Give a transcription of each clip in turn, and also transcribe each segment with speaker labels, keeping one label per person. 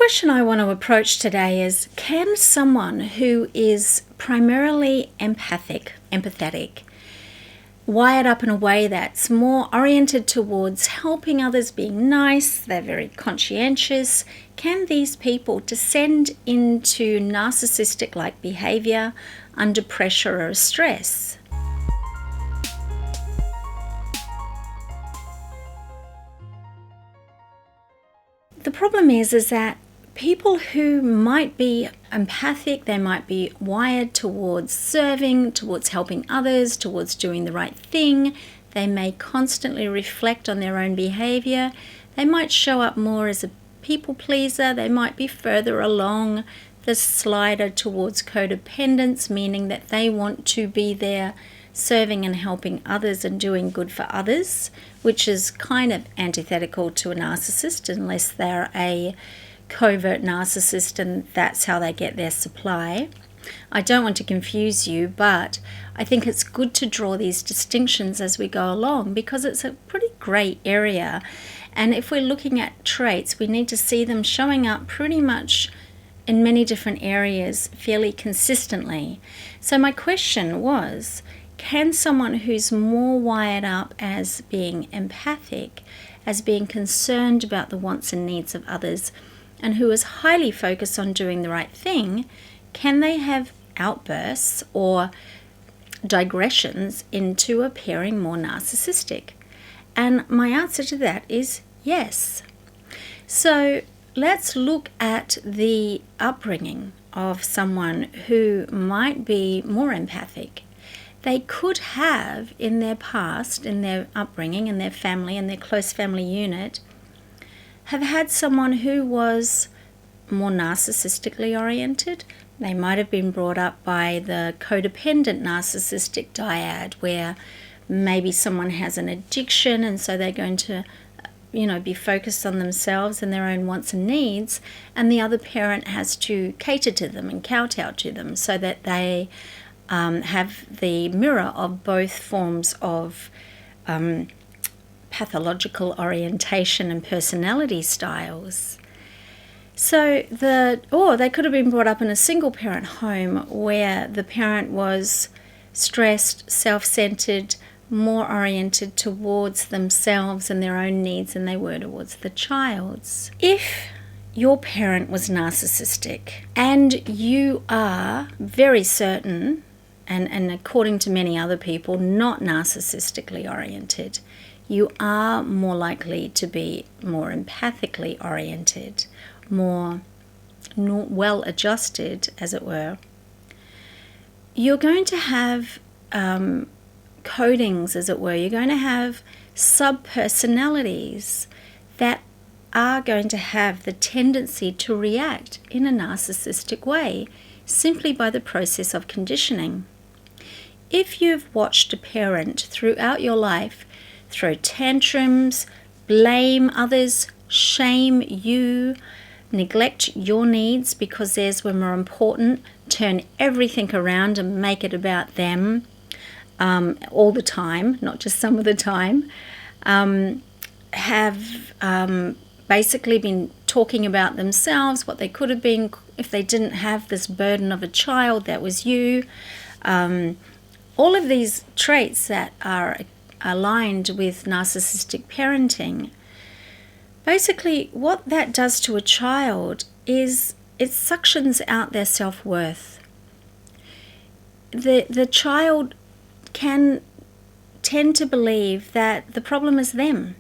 Speaker 1: question I want to approach today is, can someone who is primarily empathetic, wired up in a way that's more oriented towards helping others, being nice, they're very conscientious, can these people descend into narcissistic-like behavior under pressure or stress? The problem is that people who might be empathic, they might be wired towards serving, towards helping others, towards doing the right thing. They may constantly reflect on their own behavior. They might show up more as a people pleaser. They might be further along the slider towards codependence, meaning that they want to be there serving and helping others and doing good for others, which is kind of antithetical to a narcissist unless they're a covert narcissist and that's how they get their supply. I don't want to confuse you, but I think it's good to draw these distinctions as we go along because it's a pretty grey area. And if we're looking at traits, we need to see them showing up pretty much in many different areas fairly consistently. So my question was, can someone who's more wired up as being empathic, as being concerned about the wants and needs of others, and who is highly focused on doing the right thing, can they have outbursts or digressions into appearing more narcissistic? And my answer to that is yes. So let's look at the upbringing of someone who might be more empathic. They could have in their past, in their upbringing, in their family, in their close family unit, have had someone who was more narcissistically oriented. They might have been brought up by the codependent narcissistic dyad, where maybe someone has an addiction and so they're going to be focused on themselves and their own wants and needs, and the other parent has to cater to them and kowtow to them so that they have the mirror of both forms of pathological orientation and personality styles. So they could have been brought up in a single parent home where the parent was stressed, self-centered, more oriented towards themselves and their own needs than they were towards the child's. If your parent was narcissistic and you are very certain, and according to many other people, not narcissistically oriented, you are more likely to be more empathically oriented, more well-adjusted, as it were. You're going to have codings, as it were. You're going to have sub-personalities that are going to have the tendency to react in a narcissistic way simply by the process of conditioning. If you've watched a parent throughout your life throw tantrums, blame others, shame you, neglect your needs because theirs were more important, turn everything around and make it about them all the time, not just some of the time, have basically been talking about themselves, what they could have been if they didn't have this burden of a child that was you. All of these traits that are aligned with narcissistic parenting, basically what that does to a child is it suctions out their self-worth. The child can tend to believe that the problem is them,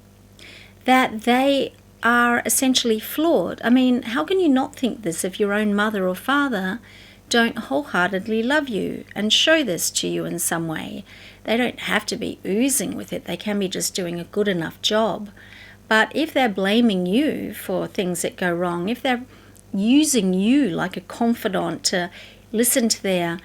Speaker 1: that they are essentially flawed. I mean, how can you not think this if your own mother or father don't wholeheartedly love you and show this to you in some way? They don't have to be oozing with it. They can be just doing a good enough job. But if they're blaming you for things that go wrong, if they're using you like a confidant to listen to their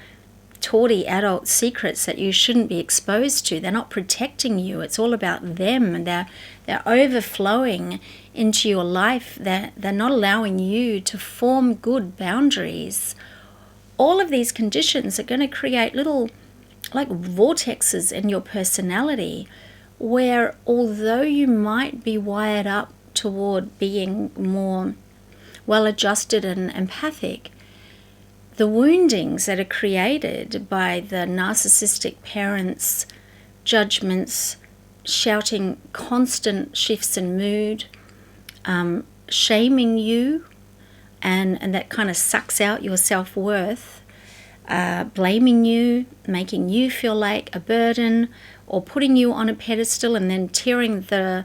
Speaker 1: tawdry adult secrets that you shouldn't be exposed to, they're not protecting you. It's all about them, and they're overflowing into your life. They're not allowing you to form good boundaries. All of these conditions are going to create little like vortexes in your personality where, although you might be wired up toward being more well-adjusted and empathic, the woundings that are created by the narcissistic parents' judgments, shouting constant shifts in mood, shaming you, and that kind of sucks out your self-worth, blaming you, making you feel like a burden, or putting you on a pedestal and then tearing the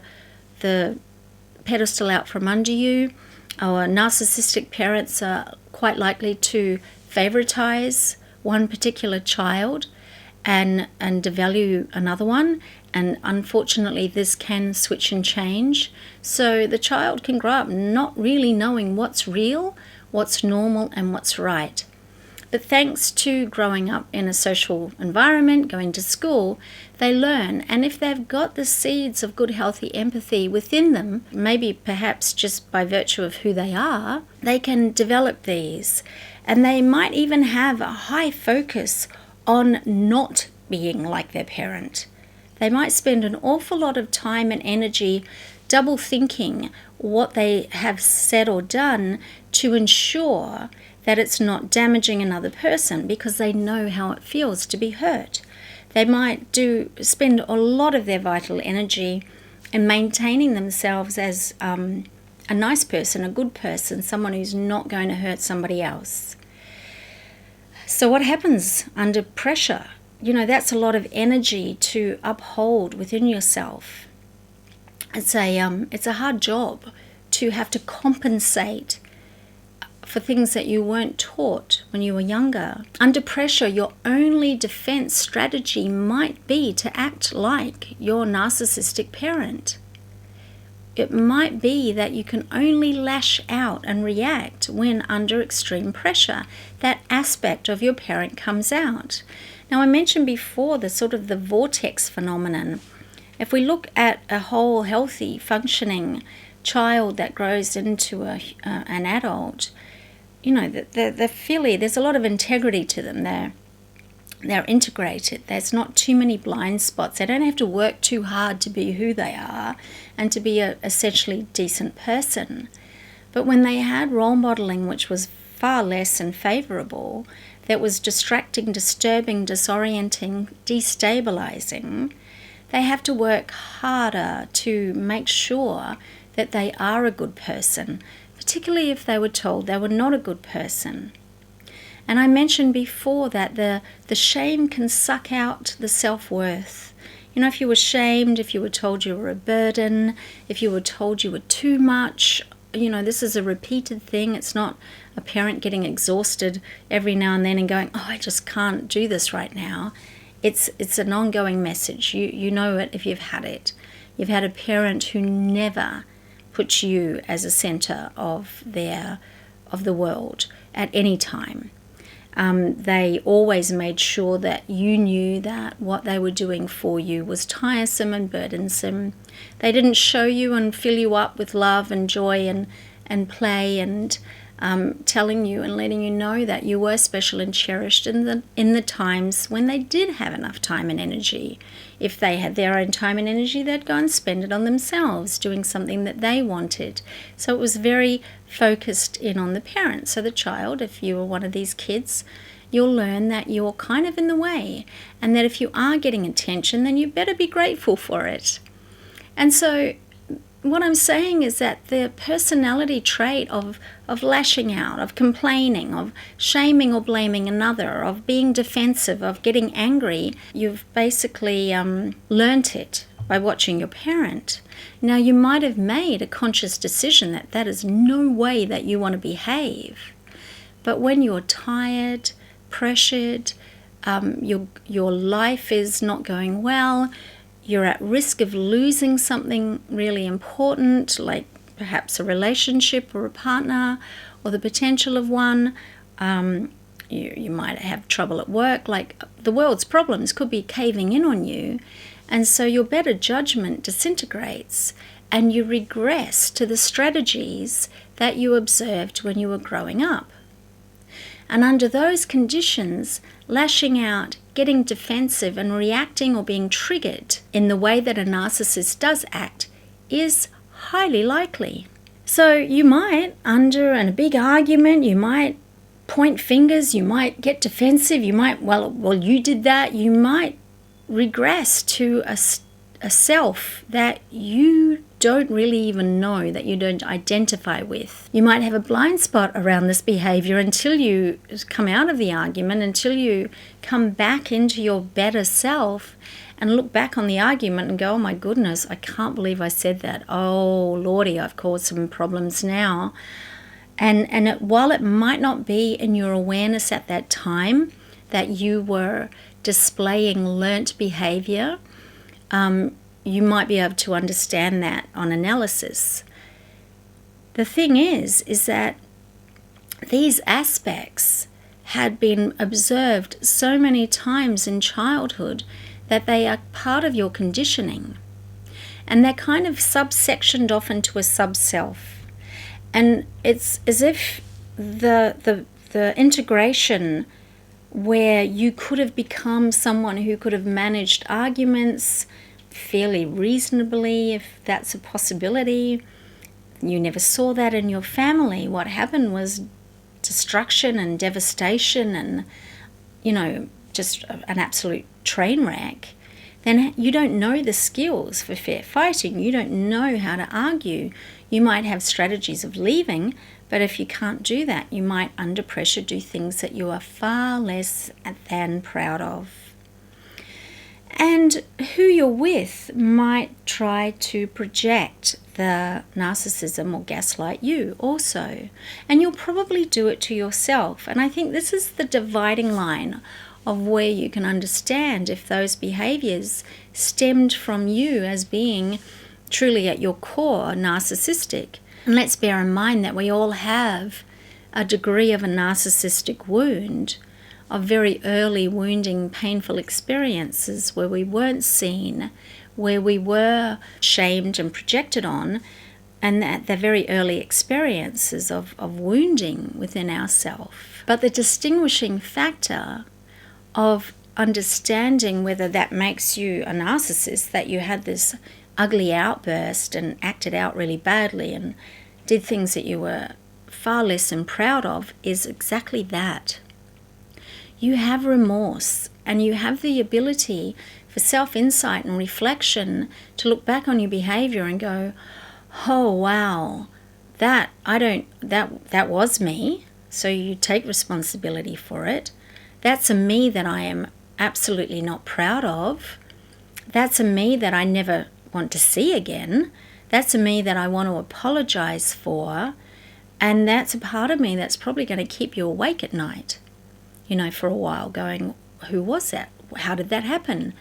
Speaker 1: pedestal out from under you. Our narcissistic parents are quite likely to favoritize one particular child and devalue another one, and unfortunately this can switch and change. So the child can grow up not really knowing what's real, what's normal, and what's right. But thanks to growing up in a social environment, going to school, they learn. And if they've got the seeds of good, healthy empathy within them, maybe perhaps just by virtue of who they are, they can develop these. And they might even have a high focus on not being like their parent. They might spend an awful lot of time and energy double thinking what they have said or done to ensure that it's not damaging another person, because they know how it feels to be hurt. They might spend a lot of their vital energy in maintaining themselves as a nice person, a good person, someone who's not going to hurt somebody else. So what happens under pressure? That's a lot of energy to uphold within yourself. It's a hard job to have to compensate for things that you weren't taught when you were younger. Under pressure, your only defense strategy might be to act like your narcissistic parent. It might be that you can only lash out and react when under extreme pressure. That aspect of your parent comes out. Now, I mentioned before the vortex phenomenon. If we look at a whole, healthy, functioning child that grows into an adult, they're fairly, there's a lot of integrity to them. They're integrated. There's not too many blind spots. They don't have to work too hard to be who they are and to be a essentially decent person. But when they had role modeling, which was far less than favourable, that was distracting, disturbing, disorienting, destabilizing, they have to work harder to make sure that they are a good person, particularly if they were told they were not a good person. And I mentioned before that the shame can suck out the self-worth. If you were shamed, if you were told you were a burden, if you were told you were too much, this is a repeated thing. It's not a parent getting exhausted every now and then and going, I just can't do this right now. It's an ongoing message. You know it if you've had it. You've had a parent who never puts you as a center of the world at any time. They always made sure that you knew that what they were doing for you was tiresome and burdensome. They didn't show you and fill you up with love and joy and play and telling you and letting you know that you were special and cherished in the times when they did have enough time and energy. If they had their own time and energy, they'd go and spend it on themselves, doing something that they wanted. So it was very focused in on the parent. So the child, if you were one of these kids, you'll learn that you're kind of in the way, and that if you are getting attention, then you better be grateful for it. And so what I'm saying is that the personality trait of lashing out, of complaining, of shaming or blaming another, of being defensive, of getting angry, you've basically learnt it by watching your parent. Now, you might have made a conscious decision that that is no way that you want to behave. But when you're tired, pressured, your life is not going well, you're at risk of losing something really important, like perhaps a relationship or a partner or the potential of one. You might have trouble at work, like the world's problems could be caving in on you. And so your better judgment disintegrates and you regress to the strategies that you observed when you were growing up. And under those conditions, lashing out, getting defensive and reacting or being triggered in the way that a narcissist does act is highly likely. So you might, under a big argument, you might point fingers, you might get defensive, you might, well, you did that, you might regress to a self that you don't really even know, that you don't identify with. You might have a blind spot around this behavior until you come out of the argument, until you come back into your better self and look back on the argument and go, oh my goodness, I can't believe I said that. Oh Lordy, I've caused some problems now. And while it might not be in your awareness at that time that you were displaying learnt behavior, you might be able to understand that on analysis. The thing is that these aspects had been observed so many times in childhood that they are part of your conditioning. And they're kind of subsectioned off into a subself. And it's as if the integration where you could have become someone who could have managed arguments fairly reasonably, if that's a possibility. You never saw that in your family. What happened was destruction and devastation and, just an absolute train wreck. Then you don't know the skills for fair fighting. You don't know how to argue. You might have strategies of leaving, but if you can't do that, you might, under pressure, do things that you are far less than proud of. And who you're with might try to project the narcissism or gaslight you also. And you'll probably do it to yourself. And I think this is the dividing line of where you can understand if those behaviors stemmed from you as being truly at your core narcissistic. And let's bear in mind that we all have a degree of a narcissistic wound, of very early wounding, painful experiences where we weren't seen, where we were shamed and projected on, and that the very early experiences of wounding within ourselves. But the distinguishing factor of understanding whether that makes you a narcissist, that you had this ugly outburst and acted out really badly and did things that you were far less than proud of, is exactly that. You have remorse and you have the ability for self-insight and reflection to look back on your behavior and go, oh wow, that was me. So you take responsibility for it. That's a me that I am absolutely not proud of. That's a me that I never want to see again. That's a me that I want to apologize for. And that's a part of me that's probably going to keep you awake at night, for a while, going, who was that? How did that happen?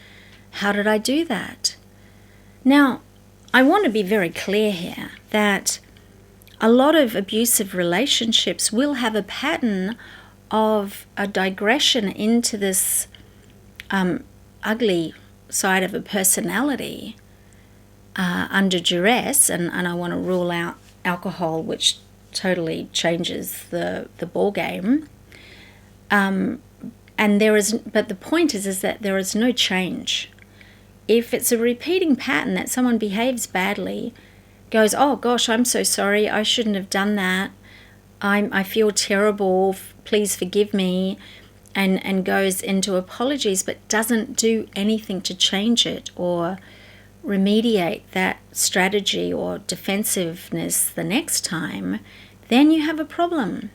Speaker 1: How did I do that? Now, I want to be very clear here that a lot of abusive relationships will have a pattern of a digression into this ugly side of a personality under duress, and I want to rule out alcohol, which totally changes the ball game. But the point is that there is no change. If it's a repeating pattern that someone behaves badly, goes, oh gosh, I'm so sorry, I shouldn't have done that, I feel terrible, please forgive me, and goes into apologies but doesn't do anything to change it or remediate that strategy or defensiveness the next time, then you have a problem.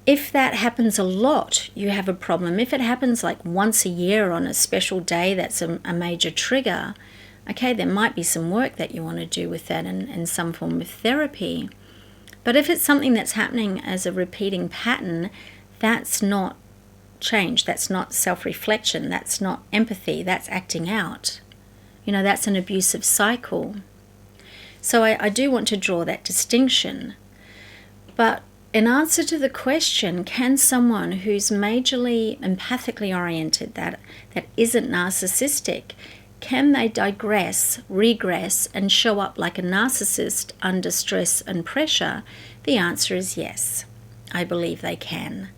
Speaker 1: If that happens a lot, you have a problem. If it happens like once a year on a special day, that's a major trigger, okay, there might be some work that you want to do with that and some form of therapy. But if it's something that's happening as a repeating pattern, that's not change, that's not self-reflection, that's not empathy, that's acting out. That's an abusive cycle. So I do want to draw that distinction. But in answer to the question, can someone who's majorly empathically oriented, that isn't narcissistic, can they digress, regress, and show up like a narcissist under stress and pressure? The answer is yes. I believe they can.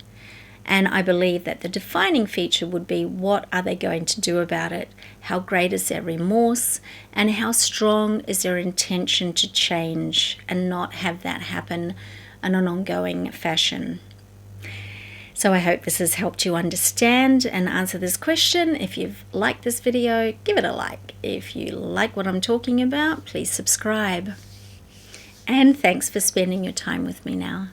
Speaker 1: And I believe that the defining feature would be, what are they going to do about it? How great is their remorse? And how strong is their intention to change and not have that happen in an ongoing fashion? So I hope this has helped you understand and answer this question. If you've liked this video, give it a like. If you like what I'm talking about, please subscribe. And thanks for spending your time with me now.